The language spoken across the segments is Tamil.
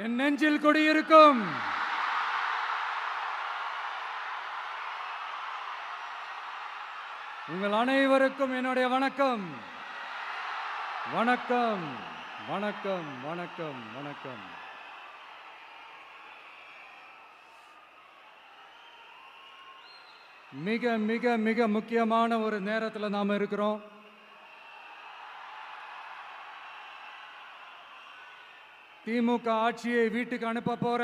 என் நெஞ்சில் குடியிருக்கும் உங்கள் அனைவருக்கும் என்னுடைய வணக்கம். வணக்கம் வணக்கம் வணக்கம் வணக்கம். மிக மிக மிக முக்கியமான ஒரு நேரத்தில் நாம் இருக்கிறோம். திமுக ஆட்சியை வீட்டுக்கு அனுப்ப போற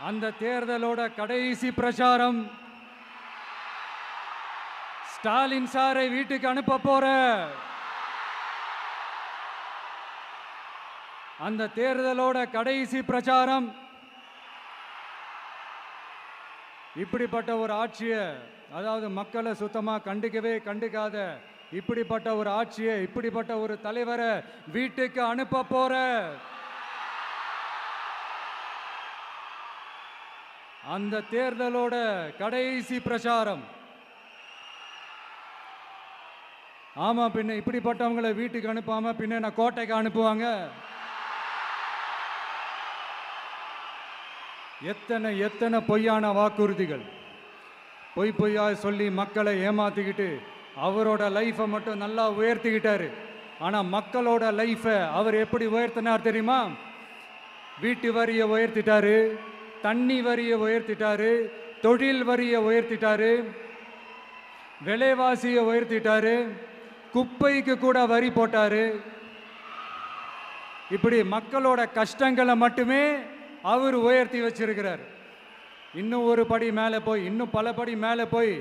அந்த தேர்தலோட கடைசி பிரச்சாரம். ஸ்டாலின் சாரை வீட்டுக்கு அனுப்ப போற அந்த தேர்தலோட கடைசி பிரச்சாரம். இப்படிப்பட்ட ஒரு ஆட்சியை, அதாவது மக்களை சுத்தமா கண்டுக்காத இப்படிப்பட்ட ஒரு ஆட்சியை, இப்படிப்பட்ட ஒரு தலைவரை வீட்டுக்கு அனுப்ப போற அந்த தேர்தலோட கடைசி பிரச்சாரம். ஆமா, பின்ன இப்படிப்பட்டவங்களை வீட்டுக்கு அனுப்பாம பின்ன நான் கோட்டைக்கு அனுப்புவாங்க? எத்தனை எத்தனை பொய்யான வாக்குறுதிகள், பொய்யா சொல்லி மக்களை ஏமாத்திக்கிட்டு அவரோட லைஃபை மட்டும் நல்லா உயர்த்திக்கிட்டாரு. ஆனால் மக்களோட லைஃபை அவர் எப்படி உயர்த்தினார் தெரியுமா? வீட்டு வரியை உயர்த்திட்டாரு, தண்ணி வரியை உயர்த்திட்டாரு, தொழில் வரியை உயர்த்திட்டாரு, விலைவாசியை உயர்த்திட்டாரு, குப்பைக்கு கூட வரி போட்டாரு. இப்படி மக்களோட கஷ்டங்களை மட்டுமே அவர் உயர்த்தி வச்சிருக்கிறார். இன்னும் ஒரு படி மேலே போய், இன்னும் பல படி மேலே போய்,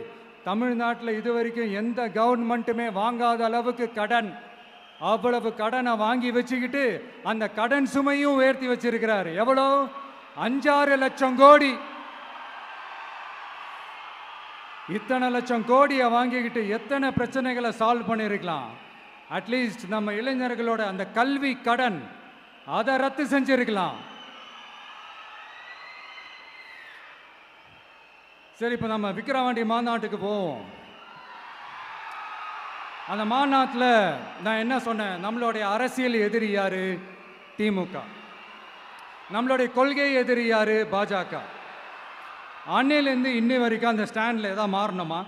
தமிழ்நாட்டில் இதுவரைக்கும் எந்த கவர்மெண்ட்டுமே வாங்காத அளவுக்கு கடன், அவ்வளவு கடனை வாங்கி வச்சுக்கிட்டு அந்த கடன் சுமையும் உயர்த்தி வச்சிருக்கிறார். எவ்வளோ? 5-6 லட்சம் கோடி. இத்தனை லட்சம் கோடியை வாங்கிக்கிட்டு எத்தனை பிரச்சனைகளை சால்வ் பண்ணியிருக்கலாம். அட்லீஸ்ட் நம்ம இளைஞர்களோட அந்த கல்வி கடன் அதை ரத்து செஞ்சிருக்கலாம். சரி, இப்போ நம்ம விக்கிரவாண்டி மாநாட்டுக்கு போவோம். அந்த மாநாட்டில் நான் என்ன சொன்னேன்? நம்மளுடைய அரசியல் எதிரி யாரு? திமுக. நம்மளுடைய கொள்கை எதிரி யாரு? பாஜக. அன்னையிலேருந்து இன்னி வரைக்கும் அந்த ஸ்டாண்டில் ஏதாவது மாறணுமா?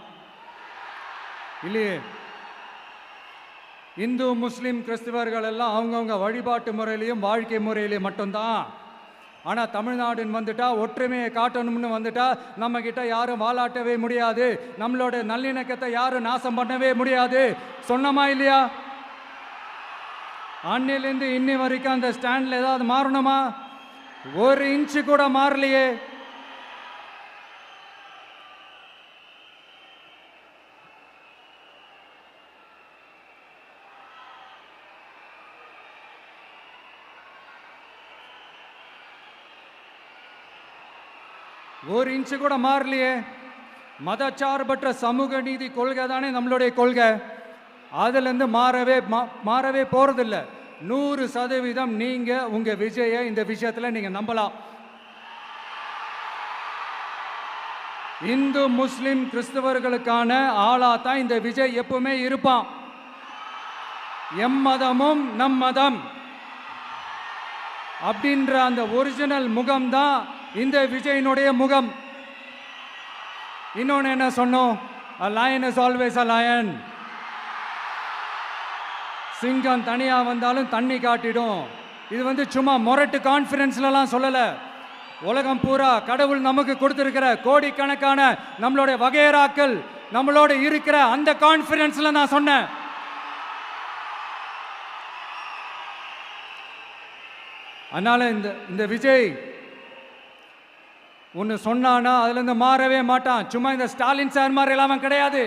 இல்லையே. இந்து முஸ்லீம் கிறிஸ்தவர்கள் எல்லாம் அவங்கவுங்க வழிபாட்டு முறையிலையும் வாழ்க்கை முறையிலையும் மட்டும்தான். ஆனால் தமிழ்நாடுன்னு வந்துட்டா, ஒற்றுமையை காட்டணும்னு வந்துட்டா, நம்ம கிட்ட யாரும் வாலாட்டவே முடியாது, நம்மளோட நல்லிணக்கத்தை யாரும் நாசம் பண்ணவே முடியாது. சொன்னமா இல்லையா? அன்னிலேருந்து இன்னி வரைக்கும் அந்த ஸ்டாண்டில் ஏதாவது மாறணுமா? 1 இன்ச்சு கூட மாறலையே. ஒரு இன்ச்சு கூட மாறலையே. மதச்சார்பற்ற சமூக நீதி கொள்கை தானே நம்மளுடைய கொள்கை. அதுலேருந்து மாறவே போறதில்லை. 100% நீங்க உங்க விஜயை இந்த விஷயத்துல நீங்க நம்பலாம். இந்து முஸ்லிம் கிறிஸ்தவர்களுக்கான ஆளா தான் இந்த விஜய் எப்பவுமே இருப்பான். எம்மதமும் நம் மதம் அப்படின்ற அந்த ஒரிஜினல் முகம் தான் இந்த விஜயினுடைய முகம். இன்னொன்னு என்ன சொன்னோம்? A lion is always a lion. சிங்கம் தனியா வந்தாலும் தண்ணி காட்டிடும். இது சும்மா மொரட்டு கான்ஃபரன்ஸ்லாம் சொல்லல. உலகம் பூரா கடவுள் நமக்கு கொடுத்திருக்கிற கோடிக்கணக்கான நம்மளுடைய வகையறாக்கள் நம்மளோட இருக்கிற அந்த கான்ஃபரன்ஸ்ல நான் சொன்னேன். அதனால இந்த விஜய் ஒன்று சொன்னானா அதுலேருந்து மாறவே மாட்டான். சும்மா இந்த ஸ்டாலின் சார் மாதிரி எல்லாம் கிடையாது.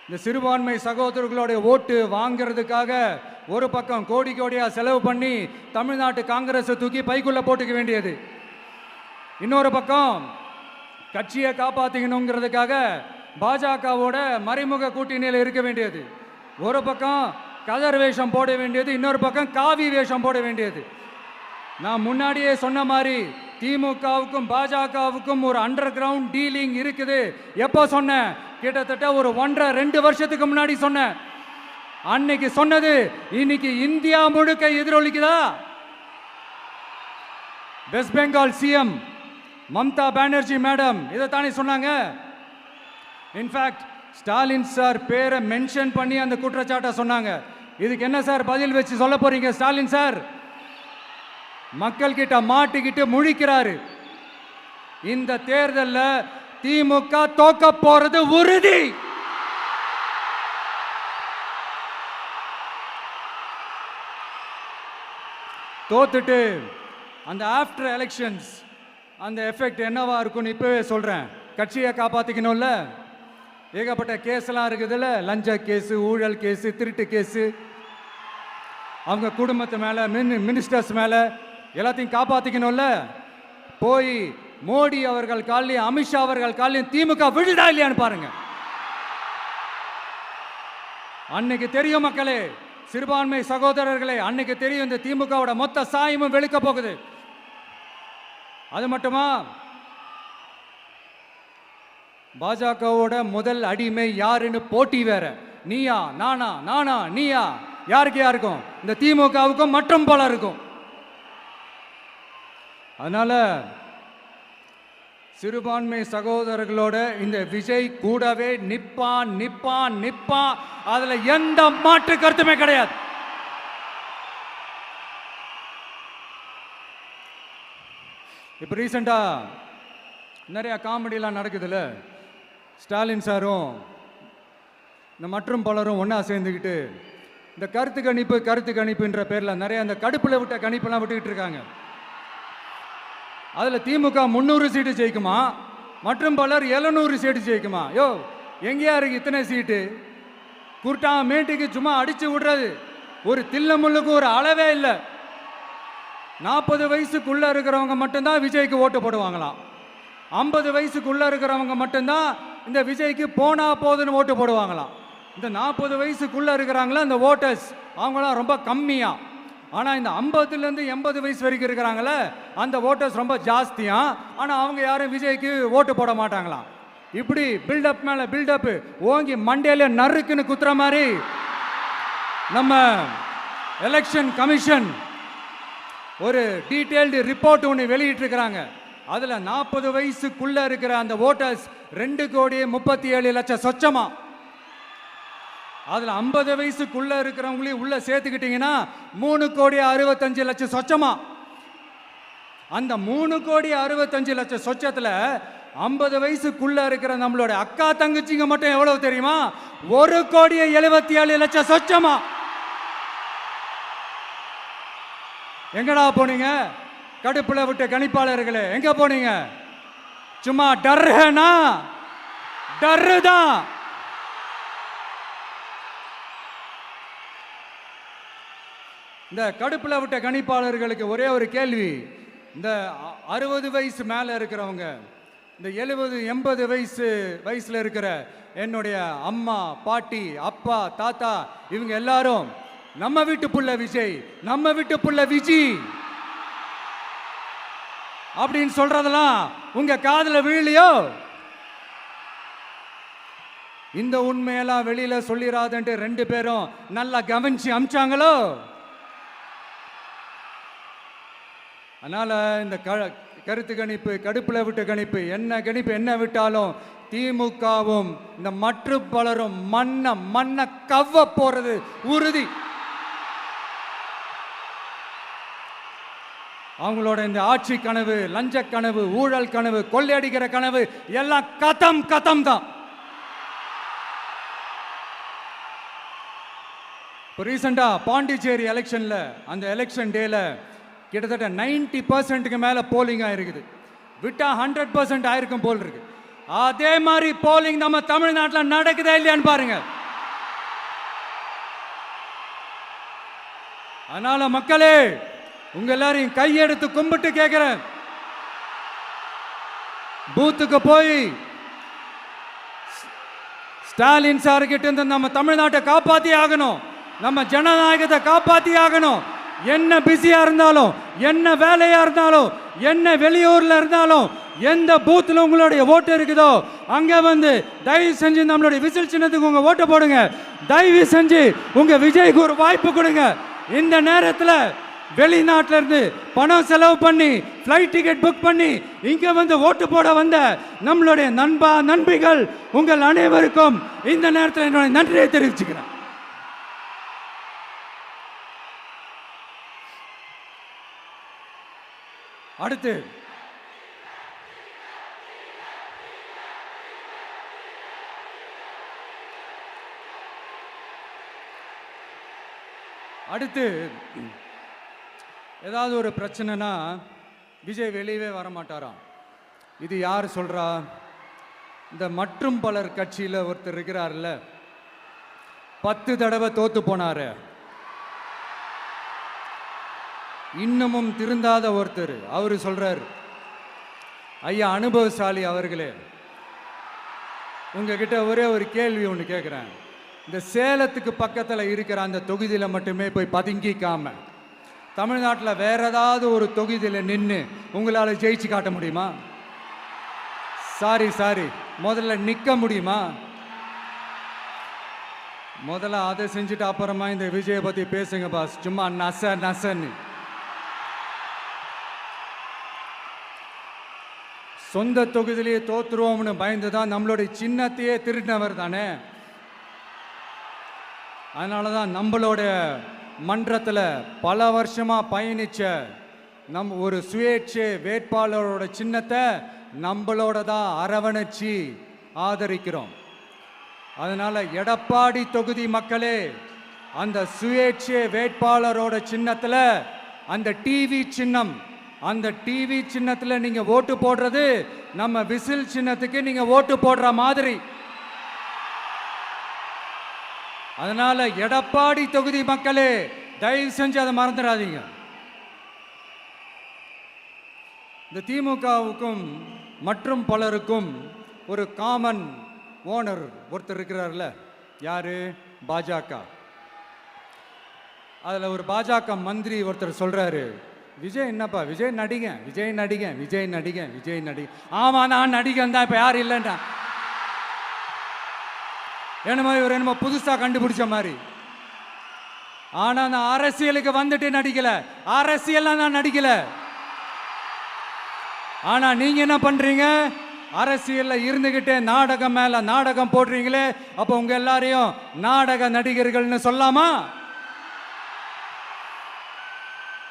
இந்த சிறுபான்மை சகோதரர்களுடைய ஓட்டு வாங்கிறதுக்காக ஒரு பக்கம் கோடியா செலவு பண்ணி தமிழ்நாட்டு காங்கிரஸை தூக்கி பைக்குள்ள போட்டுக்க வேண்டியது, இன்னொரு பக்கம் கட்சியை காப்பாற்றிக்கணுங்கிறதுக்காக பாஜகவோட மறைமுக கூட்டணியில் இருக்க வேண்டியது, ஒரு பக்கம் கதர் வேஷம் போட வேண்டியது, இன்னொரு பக்கம் காவி வேஷம் போட வேண்டியது. நான் முன்னாடியே சொன்ன மாதிரி திமுகவுக்கும் பாஜகவுக்கும் ஒரு அண்டர் கிரவுண்ட் டீலிங் இருக்குது. எப்போ சொன்னேன்? கிட்டத்தட்ட ஒரு 1.5-2 வருஷத்துக்கு முன்னாடி சொன்னேன். அன்னைக்கு சொன்னது இன்னைக்கு இந்தியா முழுக்க எதிரொலிக்குதா? வெஸ்ட் பெங்கால் சிஎம் மம்தா பானர்ஜி மேடம் இதைத்தானே சொன்னாங்க. இன்ஃபேக்ட் ஸ்டாலின் சார் பேரை மென்ஷன் பண்ணி அந்த குற்றச்சாட்டை சொன்னாங்க. இதுக்கு என்ன சார் பதில் வச்சு சொல்ல போறீங்க? ஸ்டாலின் சார் மக்கள் கிட்ட மாட்டிக்கிட்டு முழிக்கிறாரு. இந்த தேர்தலில் திமுக தோக்க போறது உறுதி. தோத்துட்டு அந்த ஆஃப்டர் எலெக்ஷன்ஸ் அந்த எஃபெக்ட் என்னவா இருக்கும்னு இப்பவே சொல்றேன். கட்சியை காப்பாத்திக்கணும்ல, ஏகப்பட்ட கேஸ்லாம் இருக்குதுல்ல, லஞ்ச கேஸு, ஊழல் கேஸு, திருட்டு கேஸு, அவங்க குடும்பத்து மேலே, மினிஸ்டர்ஸ் மேலே எல்லாத்தையும் காப்பாற்றிக்கணும்ல. போய் மோடி அவர்கள் காலையும் அமித்ஷா அவர்கள் காலையும் திமுக விழுதா இல்லையான்னு பாருங்க. அன்னைக்கு தெரியும் மக்களே, சிறுபான்மை சகோதரர்களே, அன்னைக்கு தெரியும் இந்த திமுகவோட மொத்த சாயமும் வெளுக்க போகுது. அது மட்டுமா, பாஜகவோட முதல் அடிமை யாருன்னு போட்டி வேற. நீயா நானா, நானா நீயா, யாருக்கு யாருக்கும், இந்த திமுகவுக்கும் மற்றும் பல இருக்கும். அதனால சிறுபான்மை சகோதரர்களோட இந்த விஜய் கூடவே நிப்பான் நிப்பான் நிப்பான். அதுல எந்த மாற்று கருத்துமே கிடையாது. இப்போ ரீசெண்டா நிறைய காமெடியெல்லாம் நடக்குதுல்ல. ஸ்டாலின் சாரும் இந்த மற்றும் பலரும் ஒன்றா சேர்ந்துக்கிட்டு இந்த கருத்து கணிப்புன்ற பேரில் நிறைய அந்த கடுப்பில் விட்ட கணிப்பெல்லாம் விட்டுக்கிட்டு இருக்காங்க. அதில் திமுக 300 சீட்டு ஜெயிக்குமா, மற்றும் பலர் 700 சீட்டு ஜெயிக்குமா? யோ, எங்கேயா இருக்கு இத்தனை சீட்டு? குர்ட்டா மேட்டுக்கு சும்மா அடிச்சு விடுறது. ஒரு தில்லமுள்ளுக்கு ஒரு அளவே இல்லை. 40 வயசுக்குள்ள இருக்கிறவங்க மட்டும்தான் விஜய்க்கு ஓட்டு போடுவாங்களாம். 50 வயசுக்குள்ள இருக்கிறவங்க மட்டும்தான் இந்த விஜய்க்கு போனா போதுன்னு ஓட்டு போடுவாங்களாம். இந்த 40 வயசுக்குள்ள இருக்கிறாங்களா இந்த ஓட்டர்ஸ், அவங்களாம் ரொம்ப கம்மியா. ஆனால் இந்த 50லேருந்து 80 வயசு வரைக்கும் இருக்கிறாங்களே அந்த ஓட்டர்ஸ் ரொம்ப ஜாஸ்தியா. ஆனால் அவங்க யாரும் விஜய்க்கு ஓட்டு போட மாட்டாங்களாம். இப்படி பில்டப் மேலே பில்டப் ஓங்கி மண்டையில நறுக்குன்னு குத்துற மாதிரி நம்ம எலெக்ஷன் கமிஷன் ஒரு டீட்டெயில்டு ரிப்போர்ட் ஒன்று வெளியிட்டிருக்கிறாங்க. அதில் 40 வயசுக்குள்ள இருக்கிற அந்த ஓட்டர்ஸ் 2,37,00,000 சொச்சமா. அதில் 50 வயசுக்குள்ள இருக்கிறவங்களையும் உள்ள சேர்த்துக்கிட்டீங்கன்னா 3,65,00,000 சொச்சமா. அந்த 3,65,00,000 சொச்சத்தில் 50 வயசுக்குள்ள இருக்கிற நம்மளோட அக்கா தங்கச்சிங்க மட்டும் எவ்வளவு தெரியுமா? 1,77,00,000 சொச்சமா. எங்கடா போனீங்க கடுப்புல விட்ட கணிப்பாளர்களே? எங்க போனீங்க? சும்மா டர்னா டர்தான். இந்த கடுப்புல விட்ட கணிப்பாளர்களுக்கு ஒரே ஒரு கேள்வி. இந்த 60 வயசு மேல இருக்கிறவங்க, இந்த 70-80 வயசுல இருக்கிற என்னுடைய அம்மா, பாட்டி, அப்பா, தாத்தா, இவங்க எல்லாரும் நம்ம வீட்டு புள்ள விஜய், நம்ம வீட்டு புள்ள விஜி அப்படின்னு சொல்றதெல்லாம் உங்க காதுல விழலையோ? இந்த உண்மையெல்லாம் வெளியில சொல்லிராதுன்ட்டு 2 பேரும் நல்லா கவனிச்சு அமிச்சாங்களோ? அதனால இந்த கருத்து கணிப்பு, கடுப்புல விட்ட கணிப்பு, என்ன விட்டாலும் திமுகவும் இந்த மற்ற பலரும் மண்ண கவ்வ போறது உறுதி. அவங்களோட இந்த ஆட்சி கனவு, லஞ்ச கனவு, ஊழல் கனவு, கொள்ளையடிக்கிற கனவு எல்லாம் கதம் தான். இப்போ ரீசெண்டா பாண்டிச்சேரி எலெக்ஷன்ல, அந்த எலெக்ஷன் டேல கிட்டத்தட்ட 90% மேல போலிங் ஆயிருக்குது. விட்டா 100% ஆயிருக்கும் போல் இருக்கு. அதே மாதிரி போலிங் நம்ம தமிழ்நாட்டில் நடக்குதா இல்லையான்னு பாருங்க. அதனால மக்களே, உங்க எல்லாரையும் கையெடுத்து கும்பிட்டு கேட்கிறேன், பூத்துக்கு போய் ஸ்டாலின் சார் கிட்ட இருந்து நம்ம தமிழ்நாட்டை காப்பாத்தி ஆகணும், நம்ம ஜனநாயகத்தை காப்பாத்தி ஆகணும். என்ன பிஸியா இருந்தாலும், என்ன வேலையா இருந்தாலும், என்ன வெளியூர்ல இருந்தாலும், எந்த பூத்துல உங்களுடைய ஓட்டு இருக்குதோ அங்க வந்து தயவு செஞ்சு நம்மளுடைய விசில் சின்னத்துக்கு உங்க ஓட்டு போடுங்க. தயவு செஞ்சு உங்க விஜய்க்கு ஒரு வாய்ப்பு கொடுங்க. இந்த நேரத்தில் வெளிநாட்டில இருந்து பணம் செலவு பண்ணி ஃப்ளைட் டிக்கெட் புக் பண்ணி இங்க வந்து ஓட்டு போட வந்த நம்மளுடைய நண்பிகள் உங்கள் அனைவருக்கும் இந்த நேரத்தில் என்னுடைய நன்றியை தெரிவிச்சுக்கிறேன். அடுத்து ஏதாவது ஒரு பிரச்சனைனா விஜய் வெளியவே வரமாட்டாராம். இது யார் சொல்றா? இந்த மற்றும் பலர் கட்சியில் ஒருத்தர் இருக்கிறார்ல, 10 தடவை தோத்து போனாரு, இன்னமும் திருந்தாத ஒருத்தர். அவரு சொல்றாரு, ஐயா அனுபவசாலி அவர்களே, உங்ககிட்ட ஒரே ஒரு கேள்வி ஒன்று கேட்குறேன். இந்த சேலத்துக்கு பக்கத்தில் இருக்கிற அந்த தொகுதியில் மட்டுமே போய் பதுங்கிக்காம தமிழ்நாட்டில் வேற ஏதாவது ஒரு தொகுதியில் நின்று உங்களால் ஜெயிச்சு காட்ட முடியுமா? சாரி முதல்ல நிற்க முடியுமா? முதல்ல அதை செஞ்சுட்டு அப்புறமா இந்த விஜயை பற்றி பேசுங்க பாஸ். சும்மா நசன்னு சொந்த தொகுதியிலேயே தோத்துருவோம்னு பயந்து தான் நம்மளுடைய சின்னத்தையே திருடினவர் தானே. அதனால தான் நம்மளோட மன்றத்தில் பல வருஷமாக பயணிச்ச ஒரு சுயேட்சை வேட்பாளரோட சின்னத்தை நம்மளோட தான் அரவணைச்சி ஆதரிக்கிறோம். அதனால எடப்பாடி தொகுதி மக்களே, அந்த சுயேட்சை வேட்பாளரோட சின்னத்தில் அந்த டிவி சின்னம், அந்த டிவி சின்னத்தில் நீங்க ஓட்டு போடுறது நம்ம விசில் சின்னத்துக்கு நீங்க ஓட்டு போடுற மாதிரி. அதனால எடப்பாடி தொகுதி மக்களே, தயவு செஞ்சு அதை மறந்துடாதீங்க. இந்த திமுகவுக்கும் மற்றும் பலருக்கும் ஒரு காமன் ஓனர் ஒருத்தர் இருக்கிறார்ல, யாரு? பாஜக. அதில் ஒரு பாஜக மந்திரி ஒருத்தர் சொல்றாரு, விஜய் என்னப்பா விஜய் நடிங்க, விஜய் நடிங்க, விஜய் நடிங்க, விஜய் நடிங்க. ஆமா நான் நடிகன் தான், இப்போ யாரும் இல்லைன்றா. என்னமோ இவர் என்னமோ புதுசாக கண்டுபிடிச்ச மாதிரி. ஆனால் நான் அரசியலுக்கு வந்துட்டு நடிக்கல, அரசியல் நான் நடிக்கல. ஆனா நீங்க என்ன பண்றீங்க? அரசியல்ல இருந்துகிட்டே நாடகம் மேல நாடகம் போடுறீங்களே, அப்ப உங்க எல்லாரையும் நாடக நடிகர்கள்னு சொல்லாமா?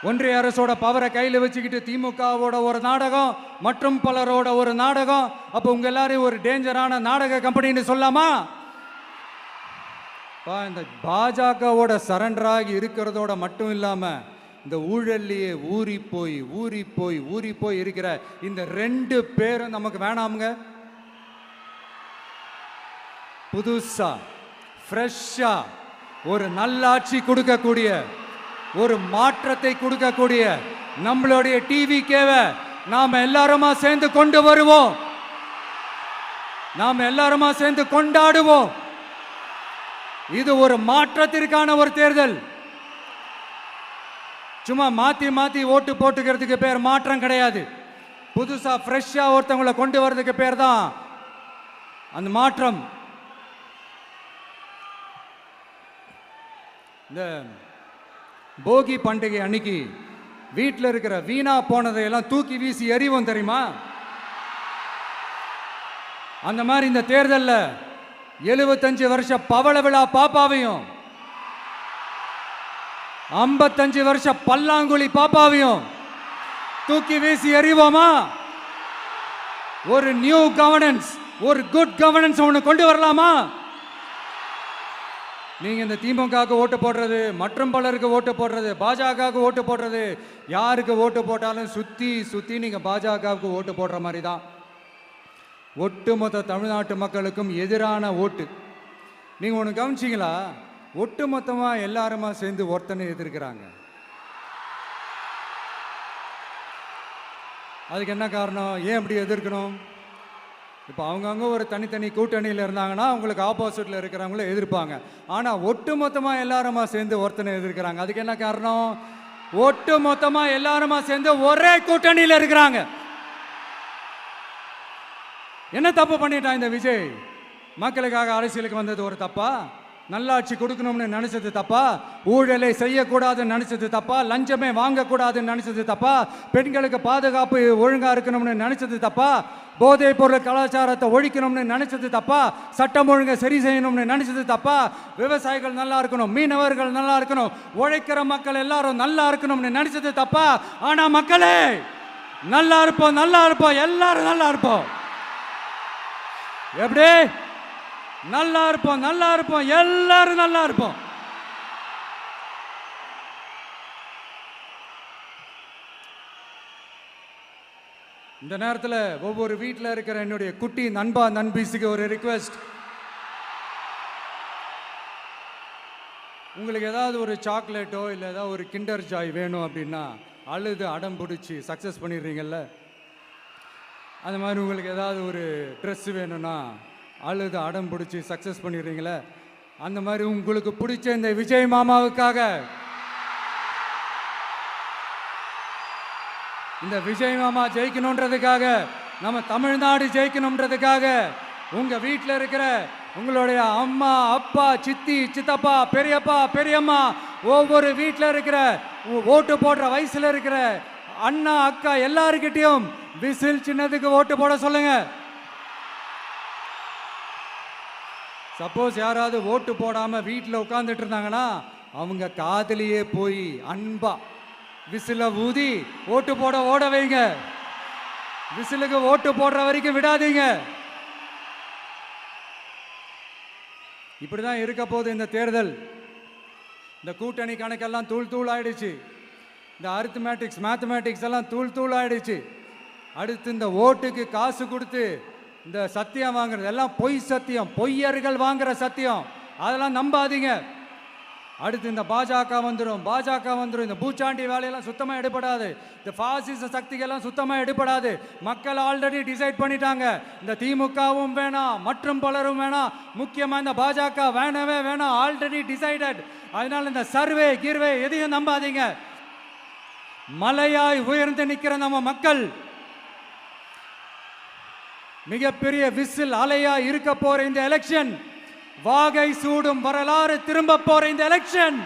ஒன்றிய அரசோட பவரை கையில் வச்சுக்கிட்டு திமுகவோட ஒரு நாடகம், மற்றும் பலரோட ஒரு நாடகம், அப்ப உங்க எல்லாரையும் ஒரு டேஞ்சரான நாடக கம்பெனின்னு சொல்லாமா? இந்த பாஜகவோட சரண்டராகி இருக்கிறதோட மட்டும் இல்லாம இந்த ஊழல்லையே ஊறி போய் இருக்கிற இந்த 2 பேரும் நமக்கு வேணாமுங்க. புதுசா ஃப்ரெஷ்ஷா ஒரு நல்லாட்சி கொடுக்கக்கூடிய, ஒரு மாற்றத்தை கொடுக்கக்கூடிய நம்மளுடைய டிவிகேவை நாம எல்லாருமா சேர்ந்து கொண்டு வருவோம், நாம எல்லாருமா சேர்ந்து கொண்டாடுவோம். இது ஒரு மாற்றத்திற்கான ஒரு தேர்தல். சும்மா மாத்தி ஓட்டு போட்டுக்கிறதுக்கு பேர் மாற்றம் கிடையாது. புதுசா ஃப்ரெஷ்ஷா ஒருத்தவங்களை கொண்டு வர்றதுக்கு பேர் தான் அந்த மாற்றம். இந்த போகி பண்டிகை அன்னைக்கு வீட்டில் இருக்கிற வீணா போனதையெல்லாம் தூக்கி வீசி எறிவோம் தெரியுமா? அந்த மாதிரி இந்த தேர்தலில் 75 வருஷ பவள விழா பாப்பாவையும் 55 வருஷ பல்லாங்குழி பாப்பாவையும் தூக்கி வீசி எறிவோமா? ஒரு நியூ கவர்னன்ஸ், ஒரு குட் கவர்னன்ஸ் ஒன்று கொண்டு வரலாமா? நீங்க இந்த திமுகவுக்கு ஓட்டு போடுறது, மற்றும் பலருக்கு ஓட்டு போடுறது, பாஜகவுக்கு ஓட்டு போடுறது, யாருக்கு ஓட்டு போட்டாலும் சுத்தி நீங்க பாஜகவுக்கு ஓட்டு போடுற மாதிரி தான். ஒட்டுமொத்த தமிழ்நாட்டு மக்களுக்கும் எதிரான ஓட்டு. நீங்க ஒன்று கவனிச்சிங்களா? ஒட்டுமொத்தமா எல்லாருமா சேர்ந்து ஒருத்தனை எதிர்க்கிறாங்க. அதுக்கு என்ன காரணம்? ஏன் அப்படி எதிர்க்கணும்? இப்போ அவங்கவுங்க ஒரு தனித்தனி கூட்டணியில் இருந்தாங்கன்னா அவங்களுக்கு ஆப்போசிட்டில் இருக்கிறவங்கள எதிர்ப்பாங்க. ஆனால் ஒட்டுமொத்தமாக எல்லாருமா சேர்ந்து ஒருத்தனை எதிர்க்கிறாங்க. அதுக்கு என்ன காரணம்? ஒட்டு மொத்தமா எல்லாருமா சேர்ந்து ஒரே கூட்டணியில் இருக்கிறாங்க. என்ன தப்பு பண்ணிட்டான் இந்த விஜய்? மக்களுக்காக அரசியலுக்கு வந்தது ஒரு தப்பா? நல்லாட்சி கொடுக்கணும்னு நினைச்சது தப்பா? ஊழலை செய்யக்கூடாதுன்னு நினைச்சது தப்பா? லஞ்சமே வாங்கக்கூடாதுன்னு நினைச்சது தப்பா? பெண்களுக்கு பாதுகாப்பு ஒழுங்கா இருக்கணும்னு நினைச்சது தப்பா? போதைப் பொருள் கலாச்சாரத்தை ஒழிக்கணும்னு நினைச்சது தப்பா? சட்டம் ஒழுங்கை சரி செய்யணும்னு நினைச்சது தப்பா? விவசாயிகள் நல்லா இருக்கணும், மீனவர்கள் நல்லா இருக்கணும், உழைக்கிற மக்கள் எல்லாரும் நல்லா இருக்கணும்னு நினைச்சது தப்பா? ஆனா மக்களே நல்லா இருப்போம், நல்லா இருப்போம், எல்லாரும் நல்லா இருப்போம். எப்படி நல்லா இருப்போம், நல்லா இருப்போம், எல்லாரும் நல்லா இருப்போம். இந்த நேரத்தில் ஒவ்வொரு வீட்டில் இருக்கிற என்னுடைய குட்டி நண்பா நண்பீஸுக்கு ஒரு ரிக்வெஸ்ட். உங்களுக்கு ஏதாவது ஒரு சாக்லேட்டோ இல்லை ஏதாவது ஒரு கிண்டர் ஜாய் வேணும் அப்படின்னா அழுது அடம் பிடிச்சி சக்ஸஸ் பண்ணிடுறீங்கல்ல, அந்த மாதிரி உங்களுக்கு ஏதாவது ஒரு ட்ரெஸ் வேணும்னா அழுது அடம் பிடிச்சி சக்ஸஸ் பண்ணிடுறீங்களே, அந்த மாதிரி உங்களுக்கு பிடிச்ச இந்த விஜய் மாமாவுக்காக, இந்த விஜய் மாமா ஜெயிக்கணுன்றதுக்காக, நம்ம தமிழ்நாடு ஜெயிக்கணுன்றதுக்காக உங்க வீட்டில் இருக்கிற உங்களுடைய அம்மா அப்பா சித்தி சித்தப்பா பெரியப்பா பெரியம்மா ஒவ்வொரு வீட்டில் இருக்கிற ஓட்டு போடுற வயசுல இருக்கிற அண்ணா அக்கா எல்லாருக்கிட்டையும் விசில் சின்னதுக்கு ஓட்டு போட சொல்லுங்க. சப்போஸ் யாராவது ஓட்டு போடாம வீட்டில் உட்கார்ந்துட்டு இருந்தாங்கன்னா அவங்க காதலியே போய் அன்பா விசில ஊதி ஓட்டு போட ஓட வைங்க. விசிலுக்கு ஓட்டு போடுற வரைக்கும் விடாதீங்க. இப்படிதான் இருக்க போது இந்த தேர்தல். இந்த கூட்டணி கணக்கெல்லாம் தூள் தூள் ஆயிடுச்சு. இந்த அரித்மேட்டிக்ஸ் மேத்தமேட்டிக்ஸ் எல்லாம் தூள் தூள் ஆயிடுச்சு. அடுத்து இந்த ஓட்டுக்கு காசு கொடுத்து இந்த சத்தியம் வாங்குறது எல்லாம் பொய் சத்தியம், பொய்யர்கள் வாங்குற சத்தியம், அதெல்லாம் நம்பாதீங்க. அடுத்து இந்த பாஜக வந்துடும், இந்த பூச்சாண்டி வேலையெல்லாம் சுத்தமாக எடுபடாது. இந்த பாசிச சக்திகள்லாம் சுத்தமாக எடுபடாது. மக்கள் ஆல்ரெடி டிசைட் பண்ணிட்டாங்க, இந்த திமுகவும் வேணாம் மற்றும் பலரும் வேணாம், முக்கியமாக இந்த பாஜக வேணவே வேணாம், ஆல்ரெடி டிசைடட். அதனால இந்த சர்வே கிர்வே எதையும் நம்பாதீங்க. மலையாய் உயர்ந்து நிற்கிற நம்ம மக்கள் மிகப்பெரிய விசில் அலையா இருக்க போற இந்த எலெக்ஷன், வாகை சூடும் வரலாறு திரும்ப போற இந்த எலெக்ஷன்,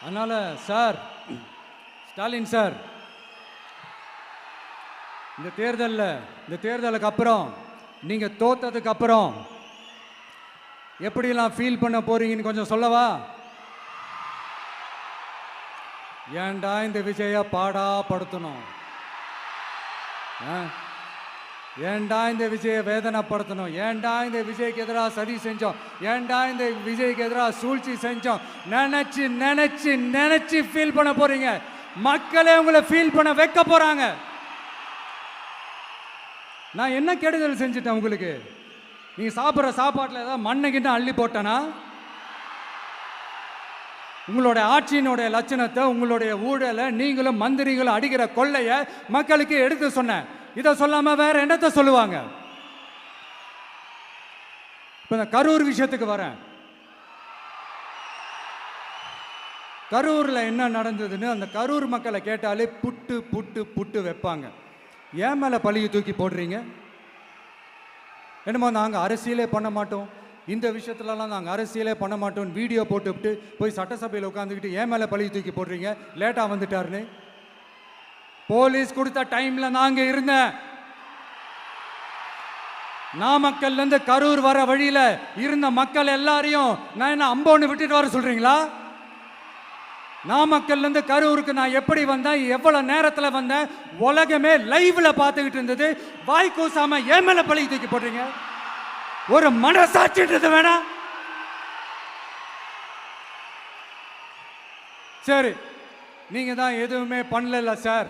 அதனால சார் ஸ்டாலின் சார், இந்த தேர்தலுக்கு அப்புறம் நீங்க தோத்ததுக்கு அப்புறம் எப்படிலாம் ஃபீல் பண்ண போறீங்கன்னு கொஞ்சம் சொல்லவா? ஏன்டா இந்த விஜய பாடா படுத்தணும், ஏன்டா இந்த விஜயை வேதனைப்படுத்தணும், ஏன்டா இந்த விஜய்க்கு எதிராக சதி செஞ்சோம், ஏன்டா இந்த விஜய்க்கு எதிராக சூழ்ச்சி செஞ்சோம் நினைச்சு நினைச்சு நினைச்சு ஃபீல் பண்ண போறீங்க. மக்களே உங்களை ஃபீல் பண்ண வைக்க போறாங்க. நான் என்ன கெடுதல் செஞ்சுட்டேன் உங்களுக்கு? நீங்க சாப்பிட்ற சாப்பாட்டில் ஏதாவது மண்ணை கிட்ட அள்ளி போட்டனா? உங்களுடைய ஆட்சியினுடைய லட்சணத்தை, உங்களுடைய ஊழலை, நீங்களும் மந்திரிகளும் அடிக்கிற கொள்ளைய மக்களுக்கு எடுத்து சொன்னேன். இதை சொல்லாம வேற என்னத்தை சொல்லுவாங்க? இப்ப இந்த கரூர் விஷயத்துக்கு வரேன். கரூர்ல என்ன நடந்ததுன்னு அந்த கரூர் மக்களை கேட்டாலே புட்டு புட்டு புட்டு வைப்பாங்க. ஏன் மேல பழியை தூக்கி போடுறீங்க? என்னமோ நாங்கள் அரசியலே பண்ண மாட்டோம், இந்த விஷயத்துலலாம் நாங்கள் அரசியலே பண்ண மாட்டோம் வீடியோ போட்டுவிட்டு போய் சட்டசபையில் உட்காந்துக்கிட்டு ஏன் மேலே பழியை தூக்கி போடுறீங்க? லேட்டாக வந்துட்டாருன்னு போலீஸ் கொடுத்த டைம்ல நாங்க இருந்தேன். நாமக்கல்ல இருந்து கரூர் வர வழியில இருந்த மக்கள் எல்லாரையும் நான் என்ன அம்போன்னு விட்டுட்டு வர சொல்றீங்களா? நாமக்கல்ல இருந்து கரூருக்கு நான் எப்படி வந்தேன், எவ்வளவு நேரத்துல வந்தேன், உலகமே லைவ்ல பார்த்துக்கிட்டு இருந்தது. வாய் கூசாம ஏன் மேல பழி தூக்கி போடுறீங்க? ஒரு மனசாட்சின்றது வேணா? சரி, நீங்க தான் எதுவுமே பண்ணல சார்,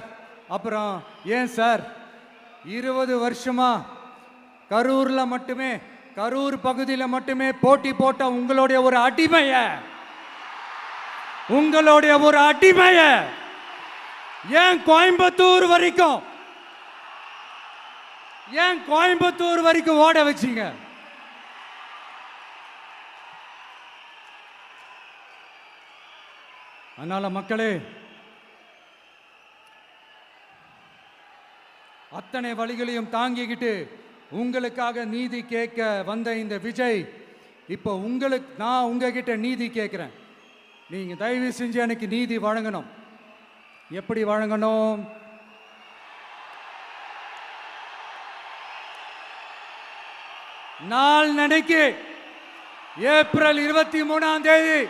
அப்புறம் ஏன் சார் 20 வருஷமா கரூர்ல மட்டுமே, கரூர் பகுதியில் மட்டுமே போட்டி போட்ட உங்களுடைய ஒரு அடிமைய, உங்களுடைய ஒரு அடிமைய ஏன் கோயம்புத்தூர் வரைக்கும், ஏன் கோயம்புத்தூர் வரைக்கும் ஓட வச்சீங்க? அதனால மக்களே, அத்தனை வழிகளையும் தாங்கிக்கிட்டு உங்களுக்காக நீதி கேட்க வந்த இந்த விஜய், இப்போ நான் உங்ககிட்ட நீதி கேட்கிறேன். நீங்க தயவு செஞ்சு எனக்கு நீதி வழங்கணும். எப்படி வழங்கணும்? நாளைக்கு ஏப்ரல் 23ஆம் தேதி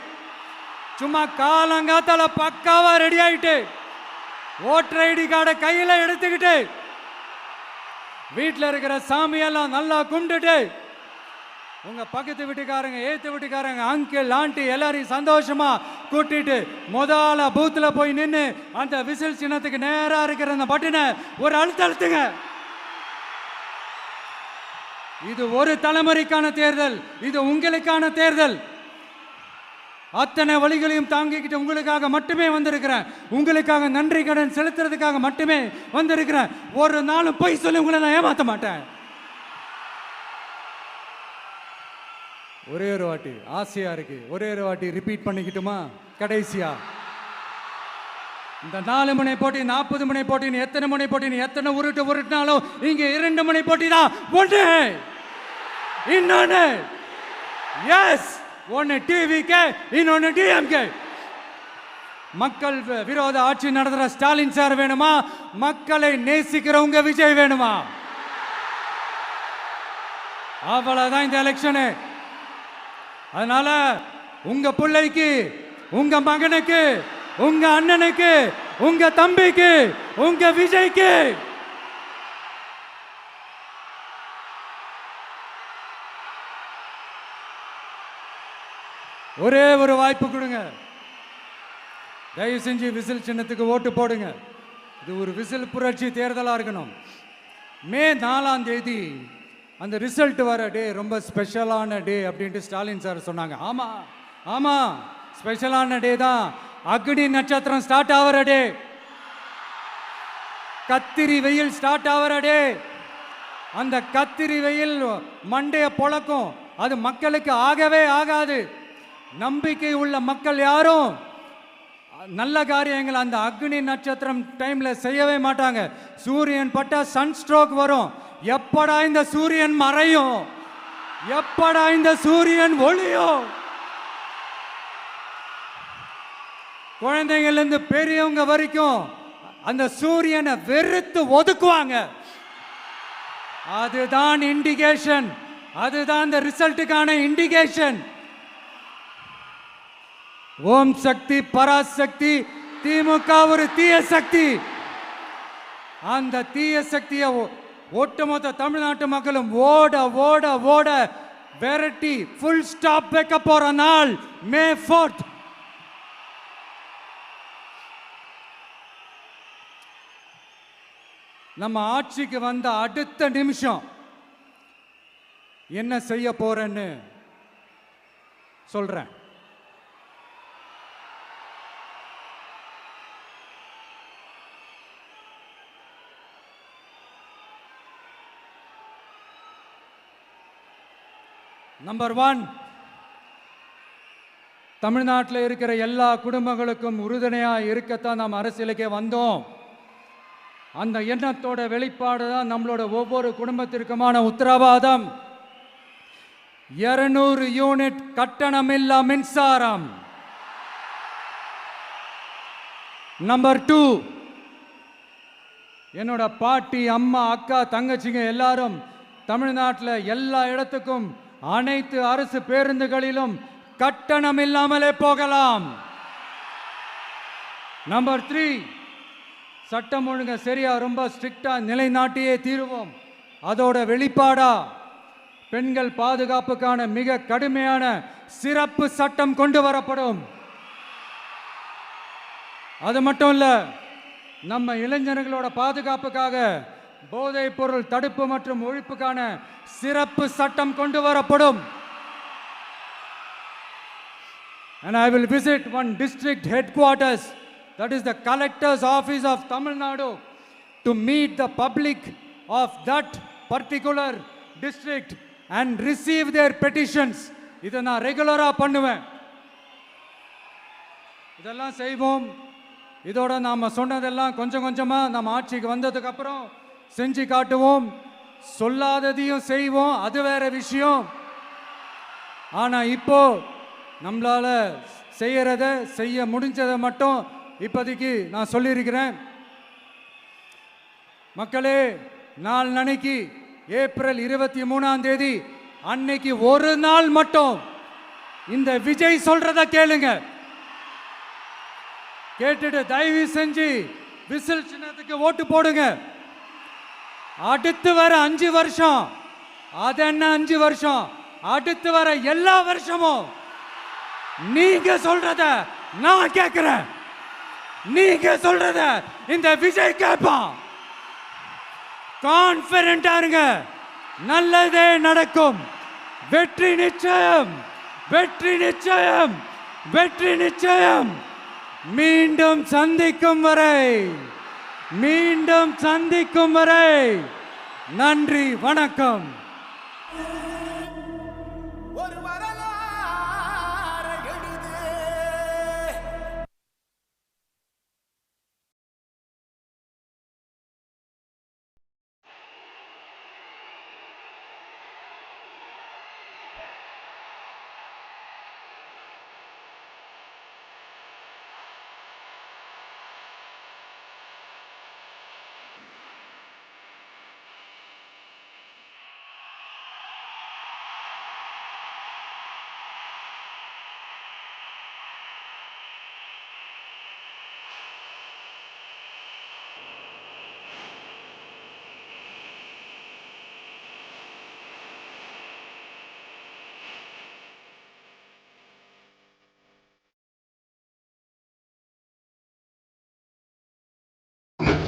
சும்மா காலங்காத்தால பக்காவா ரெடி ஆயிட்டு ஓட்டர் ஐடி கார்டை கையில எடுத்துக்கிட்டு வீட்டில் இருக்கிற சாமியெல்லாம் நல்லா கும்பிட்டுட்டு உங்க பக்கத்து வீட்டுக்காரங்க, ஏத்து வீட்டுக்காரங்க, அங்கிள், ஆண்டி எல்லாரையும் சந்தோஷமா கூட்டிட்டு முதல்ல பூத்துல போய் நின்று அந்த விசில் சின்னத்துக்கு நேரா இருக்கிற அந்த பட்டனை ஒரு அழுத்துங்க. இது ஒரு தலைமுறைக்கான தேர்தல், இது உங்களுக்கான தேர்தல். அத்தனை வழிகளையும் தாங்கிக்கிட்டு உங்களுக்காக மட்டுமே வந்திருக்கிறேன், உங்களுக்காக நன்றி கடன் செலுத்துறதுக்காக மட்டுமே வந்திருக்கிறேன். ஒரு நாளும் பொய் சொல்லி உங்களை நான் ஏமாற்ற மாட்டேன். ஒரே ஒரு வாட்டி ஆசையா இருக்கு, ஒரே ஒரு வாட்டி ரிப்பீட் பண்ணிக்கிட்டுமா? கடைசியா இந்த 4 முனை போட்டி, 40 முனை போட்டின்னு எத்தனை முனை போட்டின்னு எத்தனை உருட்டினாலும் இங்க 2 முனை போட்டி தான். ஒன்று இன்னொன்னு, எஸ், ஒன்னு டிவிகே, இன்னொன்னு டிஎம்கே. மக்கள் விரோத ஆட்சி நடத்துற ஸ்டாலின் சார் வேணுமா? மக்களை நேசிக்கிறவங்க விஜய் வேணுமா? அவ்வளவுதான் இந்த எலெக்ஷனு. அதனால உங்க பிள்ளைக்கு, உங்க மகனுக்கு, உங்க அண்ணனுக்கு, உங்க தம்பிக்கு, உங்க விஜய்க்கு ஒரே ஒரு வாய்ப்பு கொடுங்க. தயவு செஞ்சு விசில் சின்னத்துக்கு ஓட்டு போடுங்க. இது ஒரு விசில் புரட்சி தேர்தலாக இருக்கணும். மே 4ஆம் தேதி அந்த ரிசல்ட் வர டே ரொம்ப ஸ்பெஷலான டே அப்படின்ட்டு ஸ்டாலின் சார் சொன்னாங்க. ஆமா ஆமா, ஸ்பெஷலான டே தான். அக்னி நட்சத்திரம் ஸ்டார்ட் ஆகிற டே, கத்திரி வெயில் ஸ்டார்ட் ஆகிற டே. அந்த கத்திரி வெயில் மண்டைய பொழக்கும், அது மக்களுக்கு ஆகவே ஆகாது. நம்பிக்கை உள்ள மக்கள் யாரும் நல்ல காரியங்கள் அந்த அக்னி நட்சத்திரம் டைம்ல செய்யவே மாட்டாங்க. சூரியன் பட்டா சன் ஸ்ட்ரோக் வரும். எப்படா இந்த சூரியன் மறையும், எப்படா இந்த சூரியன் ஒளியும்? குழந்தைகள் இருந்து பெரியவங்க வரைக்கும் அந்த சூரியனை வெறுத்து ஒதுக்குவாங்க. அதுதான் இண்டிகேஷன், அதுதான் இந்த ரிசல்ட்டுக்கான இண்டிகேஷன். ஓம் சக்தி பராசக்தி, திமுக ஒரு தீய சக்தி. அந்த தீய சக்தியை ஒட்டுமொத்த தமிழ்நாட்டு மக்களும் ஓட ஓட ஓட விரட்டி ஃபுல் ஸ்டாப் வைக்க போற நாள் மே 4th. நம்ம ஆட்சிக்கு வந்த அடுத்த நிமிஷம் என்ன செய்ய போறேன்னு சொல்றேன். நம்பர் 1, தமிழ்நாட்டில் இருக்கிற எல்லா குடும்பங்களுக்கும் உறுதுணையாக இருக்கத்தான் நாம் அரசியலுக்கே வந்தோம். அந்த எண்ணத்தோட வெளிப்பாடு தான் நம்மளோட ஒவ்வொரு குடும்பத்திற்குமான உத்தரவாதம். 200 யூனிட் கட்டணமில்லா மின்சாரம். நம்பர் 2, என்னோட பாட்டி, அம்மா, அக்கா, தங்கச்சிங்க எல்லாரும் தமிழ்நாட்டில் எல்லா இடத்துக்கும் அனைத்து அரசு பேருந்துகளிலும் கட்டணம் இல்லாமலே போகலாம். நம்பர் 3, சட்டம் ஒழுங்க சரியா ரொம்ப ஸ்ட்ரிக்டா நிலைநாட்டியே தீருவோம். அதோட வெளிப்பாடா பெண்கள் பாதுகாப்புக்கான மிக கடுமையான சிறப்பு சட்டம் கொண்டு வரப்படும். அது மட்டும் இல்ல, நம்ம இளைஞர்களோட பாதுகாப்புக்காக போதைப் பொருள் தடுப்பு மற்றும் ஒழிப்புக்கான சிறப்பு சட்டம் கொண்டு வரப்படும். And I will visit one district headquarters, that is the collector's office of Tamil Nadu, to meet the public of that particular district and receive their petitions. இதை நான் ரெகுலரா பண்ணுவேன். இதெல்லாம் செய்வோம். இதோட நாம சொன்னதெல்லாம் கொஞ்சம் கொஞ்சமா நம்ம ஆட்சிக்கு வந்ததுக்கு அப்புறம் செஞ்சு காட்டுவோம். சொல்லாததையும் செய்வோம், அது வேற விஷயம். ஆனா இப்போ நம்மளால செய்யறத செய்ய முடிஞ்சதை மட்டும் இப்போதைக்கு நான் சொல்லியிருக்கிறேன். மக்களே, நாளைக்கு ஏப்ரல் 23 அன்னைக்கு ஒரு நாள் மட்டும் இந்த விஜய் சொல்றத கேளுங்க. கேட்டுட்டு தயவு செஞ்சு விசில் சின்னத்துக்கு ஓட்டு போடுங்க. அடுத்து வர 5 வருஷம், அது என்ன 5 வருஷம், அடுத்து வர எல்லா வருஷமும் நீங்க சொல்றத நான் கேட்கிறேன். நீங்க சொல்றத இந்த விஜய் கேட்பான். கான்பிடென்டா இருங்க, நல்லதே நடக்கும். வெற்றி நிச்சயம், வெற்றி நிச்சயம், வெற்றி நிச்சயம். மீண்டும் சந்திக்கும் வரை, மீண்டும் சந்திக்கும் வரை நன்றி, வணக்கம்.